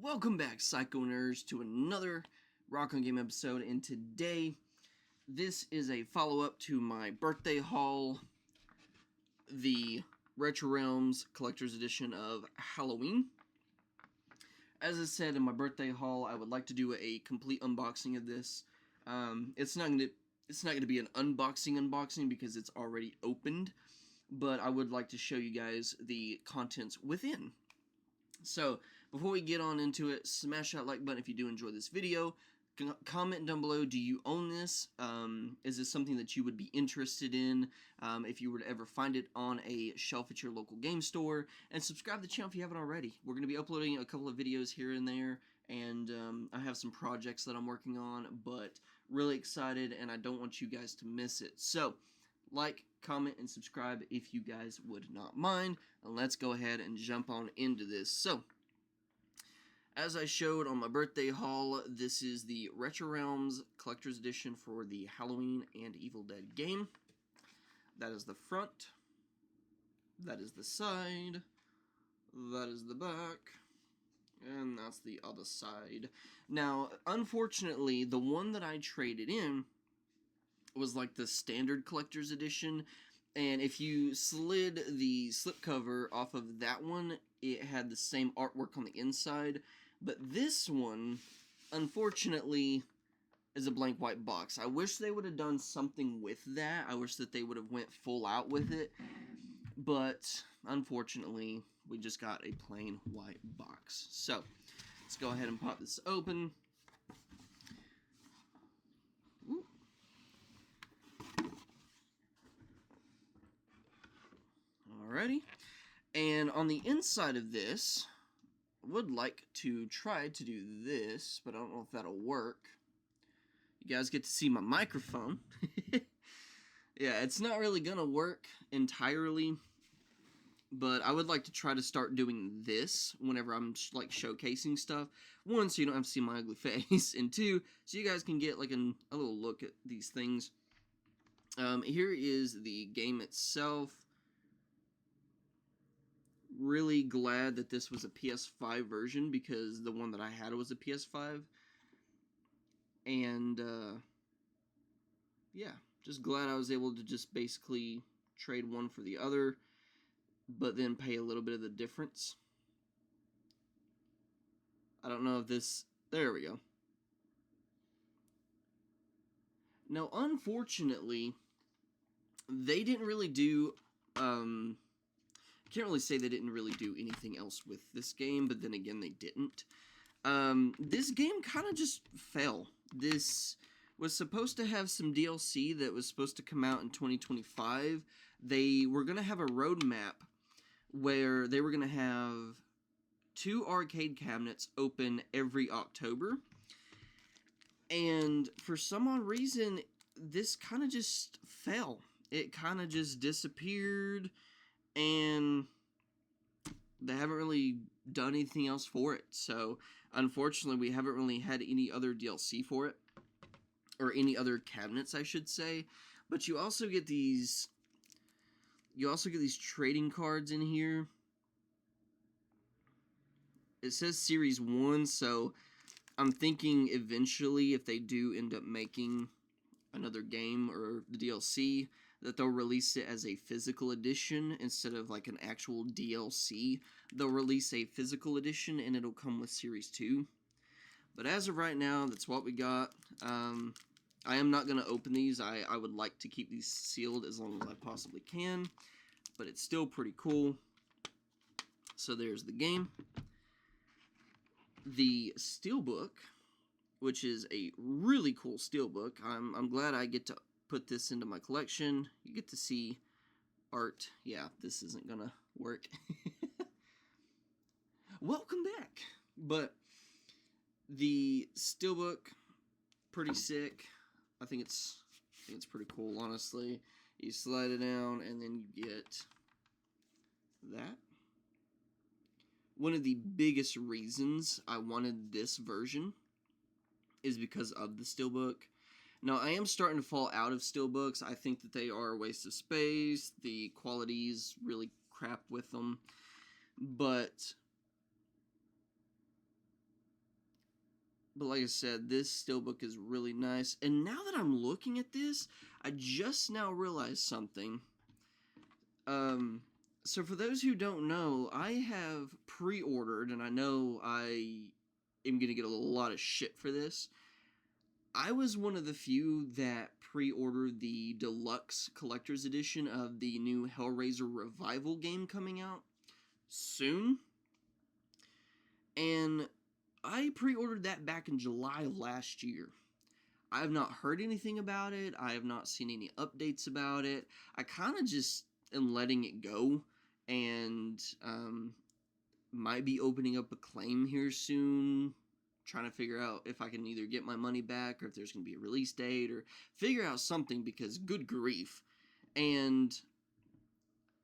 Welcome back, Psycho Nerds, to another Rock on Game episode, and today, this is a follow-up to my birthday haul, the Retro Realms Collector's Edition of Halloween. As I said in my birthday haul, I would like to do a complete unboxing of this. It's not going to be an unboxing because it's already opened, but I would like to show you guys the contents within. So, before we get on into it, smash that like button if you do enjoy this video. Comment down below, do you own this? Is this something that you would be interested in if you were to ever find it on a shelf at your local game store? And subscribe to the channel if you haven't already. We're going to be uploading a couple of videos here and there, and I have some projects that I'm working on, but really excited, and I don't want you guys to miss it. So, like, comment, and subscribe if you guys would not mind. And let's go ahead and jump on into this. So, as I showed on my birthday haul, this is the Retro Realms Collector's Edition for the Halloween and Evil Dead game. That is the front. That is the side. That is the back. And that's the other side. Now, unfortunately, the one that I traded in was like the standard collector's edition, and if you slid the slipcover off of that one, it had the same artwork on the inside, but this one, unfortunately, is a blank white box. I wish they would have done something with that. I wish that they would have went full out with it, but unfortunately, we just got a plain white box. So, let's go ahead and pop this open. Ooh. Alrighty, and on the inside of this, I would like to try to do this, but I don't know if that'll work. You guys get to see my microphone. Yeah, it's not really gonna work entirely, but I would like to try to start doing this whenever I'm like showcasing stuff. One, so you don't have to see my ugly face, and two, so you guys can get like a little look at these things. Here is the game itself. Really glad that this was a PS5 version, because the one that I had was a PS5. And, yeah, just glad I was able to just basically trade one for the other, but then pay a little bit of the difference. I don't know if this... There we go. Now, unfortunately, they didn't really do... can't really say they didn't really do anything else with this game, but then again, they didn't. This game kind of just fell. This was supposed to have some DLC that was supposed to come out in 2025. They were going to have a roadmap where they were going to have 2 arcade cabinets open every October. And for some odd reason, this kind of just fell. It kind of just disappeared, and they haven't really done anything else for it. So, unfortunately, we haven't really had any other DLC for it, or any other cabinets, I should say. But you also get these trading cards in here. It says Series 1, so I'm thinking eventually, if they do end up making another game or the DLC, that they'll release it as a physical edition instead of like an actual DLC. They'll release a physical edition and it'll come with Series 2. But as of right now, that's what we got. I am not going to open these. I would like to keep these sealed as long as I possibly can, but it's still pretty cool. So there's the game. The steelbook, which is a really cool steelbook. I'm glad I get to put this into my collection. You get to see art. Yeah, this isn't gonna work. Welcome back. But the steelbook, pretty sick. I think it's pretty cool, honestly. You slide it down, and then you get that. One of the biggest reasons I wanted this version is because of the steelbook. Now, I am starting to fall out of steelbooks. I think that they are a waste of space. The quality is really crap with them. But But like I said, this steelbook is really nice. And now that I'm looking at this, I just now realized something. So for those who don't know, I have pre-ordered, and I know I am going to get a lot of shit for this. I was one of the few that pre-ordered the deluxe collector's edition of the new Hellraiser Revival game coming out soon. And I pre-ordered that back in July of last year. I have not heard anything about it. I have not seen any updates about it. I kind of just am letting it go, and might be opening up a claim here soon, trying to figure out if I can either get my money back or if there's going to be a release date or figure out something, because good grief. And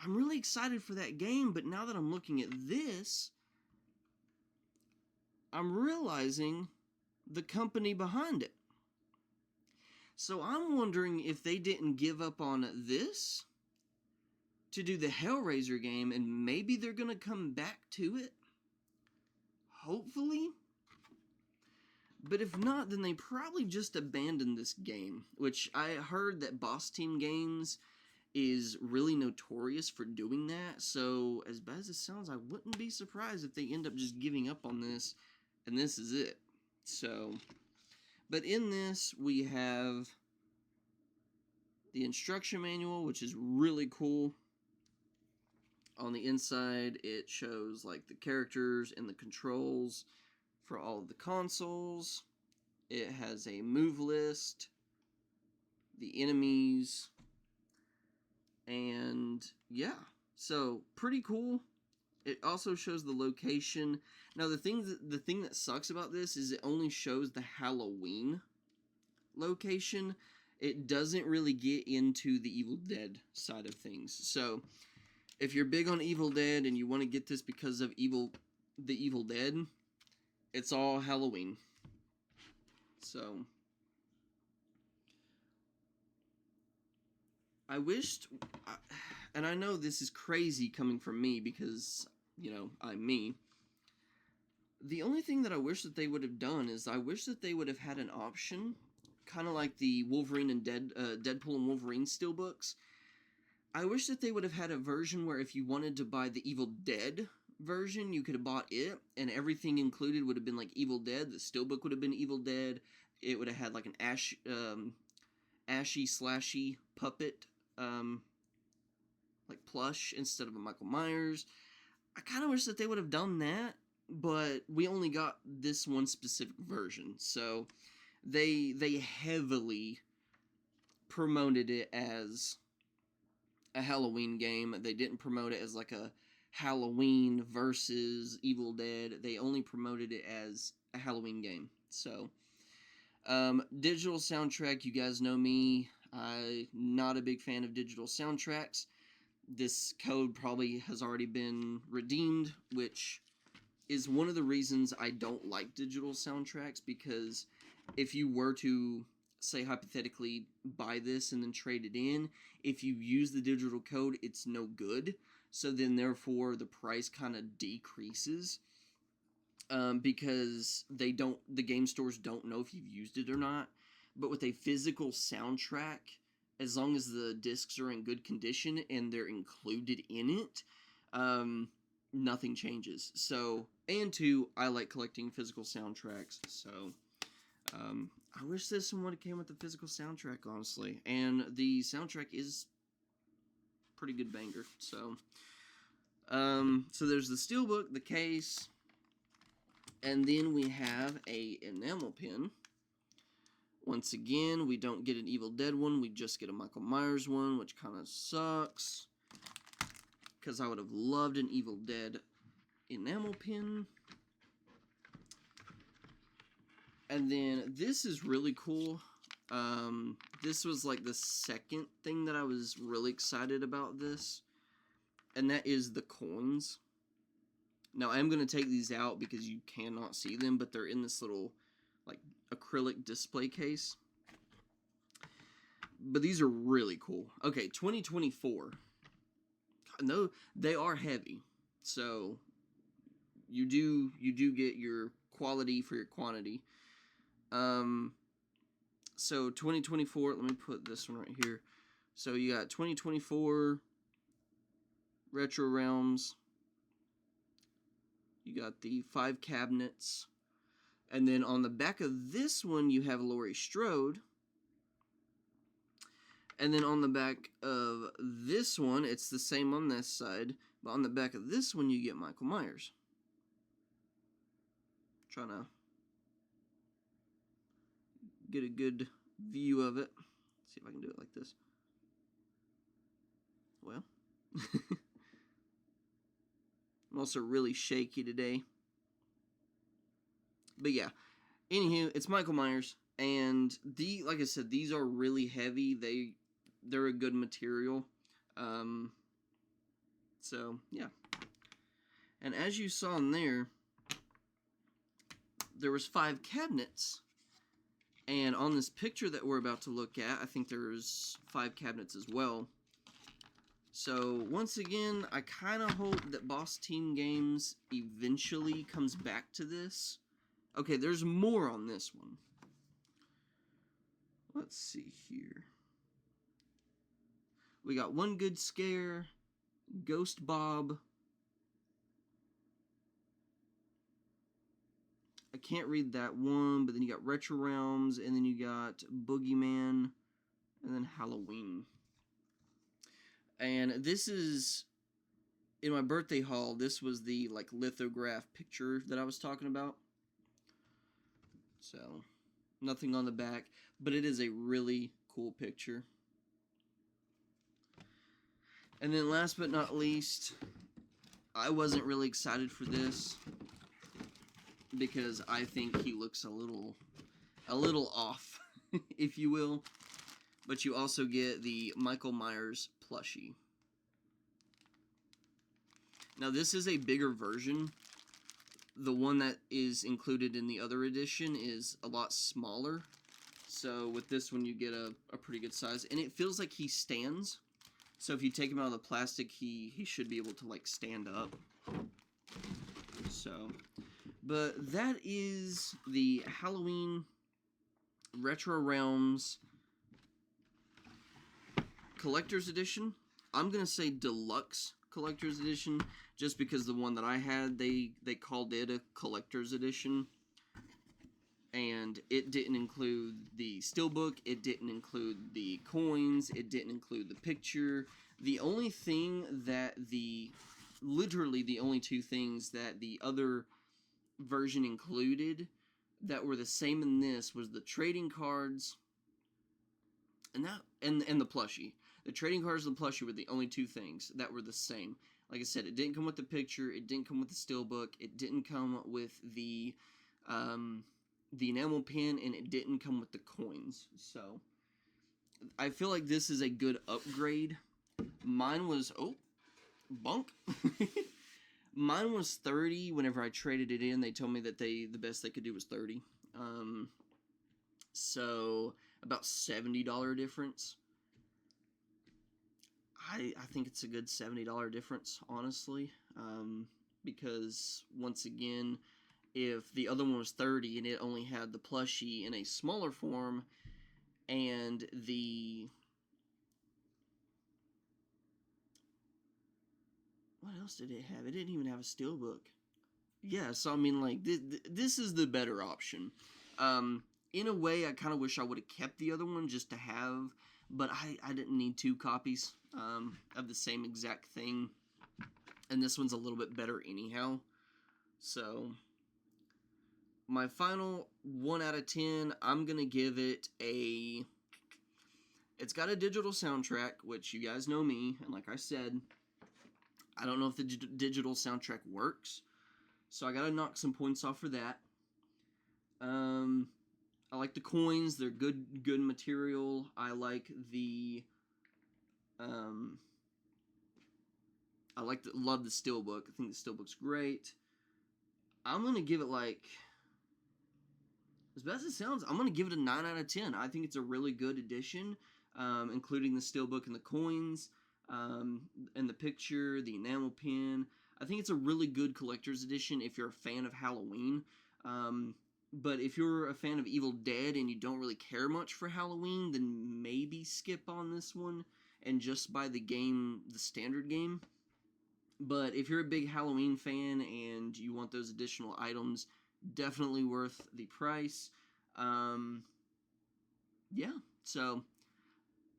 I'm really excited for that game, but now that I'm looking at this, I'm realizing the company behind it. So I'm wondering if they didn't give up on this to do the Hellraiser game, and maybe they're going to come back to it. Hopefully. But if not, then they probably just abandoned this game, which I heard that Boss Team Games is really notorious for doing that. So as bad as it sounds, I wouldn't be surprised if they end up just giving up on this, and this is it. So, but in this, we have the instruction manual, which is really cool. On the inside, it shows like the characters and the controls for all of the consoles. It has a move list, the enemies, and yeah, so pretty cool. It also shows the location. Now the thing that sucks about this is it only shows the Halloween location. It doesn't really get into the Evil Dead side of things. So if you're big on Evil Dead and you want to get this because of the Evil Dead, it's all Halloween. So I wished, and I know this is crazy coming from me because, you know, I'm me. The only thing that I wish that they would have done is I wish that they would have had an option, kind of like the Wolverine and Deadpool and Wolverine steelbooks. I wish that they would have had a version where if you wanted to buy the Evil Dead version, you could have bought it, and everything included would have been like Evil Dead. The steelbook would have been Evil Dead. It would have had like an ashy slashy puppet, like plush instead of a Michael Myers. I kind of wish that they would have done that, but we only got this one specific version, so they heavily promoted it as a Halloween game. They didn't promote it as like a Halloween versus Evil Dead. They only promoted it as a Halloween game. So, digital soundtrack, you guys know me. I'm not a big fan of digital soundtracks. This code probably has already been redeemed, which is one of the reasons I don't like digital soundtracks, because if you were to, say, hypothetically buy this and then trade it in, if you use the digital code, it's no good. So then, therefore, the price kind of decreases, because the game stores don't know if you've used it or not. But with a physical soundtrack, as long as the discs are in good condition and they're included in it, nothing changes. So, and two, I like collecting physical soundtracks, so I wish this one would have came with the physical soundtrack, honestly. And the soundtrack is pretty good banger. So, so there's the steelbook, the case, and then we have a enamel pin. Once again, we don't get an Evil Dead one, we just get a Michael Myers one, which kind of sucks, because I would have loved an Evil Dead enamel pin. And then this is really cool. This was like the second thing that I was really excited about this, and that is the coins. Now, I'm going to take these out because you cannot see them, but they're in this little like acrylic display case. But these are really cool. Okay, 2024. No, they are heavy, so you do get your quality for your quantity. So 2024, let me put this one right here. So you got 2024 Retro Realms. You got the 5 cabinets. And then on the back of this one, you have Laurie Strode. And then on the back of this one, it's the same on this side. But on the back of this one, you get Michael Myers. Trying to get a good view of it. Let's see if I can do it like this. Well, I'm also really shaky today. But yeah, anywho, it's Michael Myers, and like I said, these are really heavy. They're a good material. So yeah. And as you saw in there was 5 cabinets. And on this picture that we're about to look at, I think there's 5 cabinets as well. So, once again, I kind of hope that Boss Team Games eventually comes back to this. Okay, there's more on this one. Let's see here. We got One Good Scare, Ghost Bob. I can't read that one, but then you got Retro Realms, and then you got Boogeyman, and then Halloween. And this is, in my birthday haul, this was the like lithograph picture that I was talking about. So, nothing on the back, but it is a really cool picture. And then last but not least, I wasn't really excited for this because I think he looks a little off, if you will. But you also get the Michael Myers plushie. Now this is a bigger version. The one that is included in the other edition is a lot smaller. So with this one you get a pretty good size. And it feels like he stands. So if you take him out of the plastic, he should be able to like stand up. So, but that is the Halloween Retro Realms Collector's Edition. I'm going to say Deluxe Collector's Edition, just because the one that I had, they called it a Collector's Edition. And it didn't include the steelbook, it didn't include the coins, it didn't include the picture. The only thing that literally the only 2 things that the other version included that were the same in this was the trading cards and the plushie. The trading cards and the plushie were the only 2 things that were the same. Like I said, it didn't come with the picture, it didn't come with the steelbook, it didn't come with the enamel pin, and it didn't come with the coins. So I feel like this is a good upgrade. Mine was bunk. Mine was 30 whenever I traded it in. They told me that the best they could do was 30. So about $70 difference. I think it's a good $70 difference, honestly. Because once again, if the other one was 30 and it only had the plushie in a smaller form and what else did it have? It didn't even have a steelbook. Yeah, so I mean, like, this is the better option. In a way, I kind of wish I would have kept the other one just to have, but I didn't need 2 copies of the same exact thing. And this one's a little bit better anyhow. So my final 1 out of 10, I'm going to give it a... It's got a digital soundtrack, which you guys know me, and like I said, I don't know if the digital soundtrack works, so I gotta knock some points off for that. I like the coins, they're good material. I like love the steelbook. I think the steelbook's great. I'm gonna give it, like, as bad as it sounds, I'm gonna give it a 9 out of 10. I think it's a really good addition, including the steelbook and the coins. And the picture, the enamel pin. I think it's a really good collector's edition if you're a fan of Halloween. But if you're a fan of Evil Dead and you don't really care much for Halloween, then maybe skip on this one and just buy the game, the standard game. But if you're a big Halloween fan and you want those additional items, definitely worth the price. Yeah, so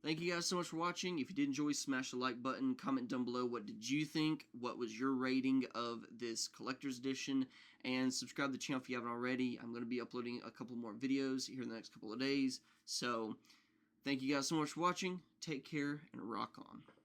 thank you guys so much for watching. If you did enjoy, smash the like button. Comment down below what did you think? What was your rating of this collector's edition? And subscribe to the channel if you haven't already. I'm going to be uploading a couple more videos here in the next couple of days. So thank you guys so much for watching. Take care and rock on.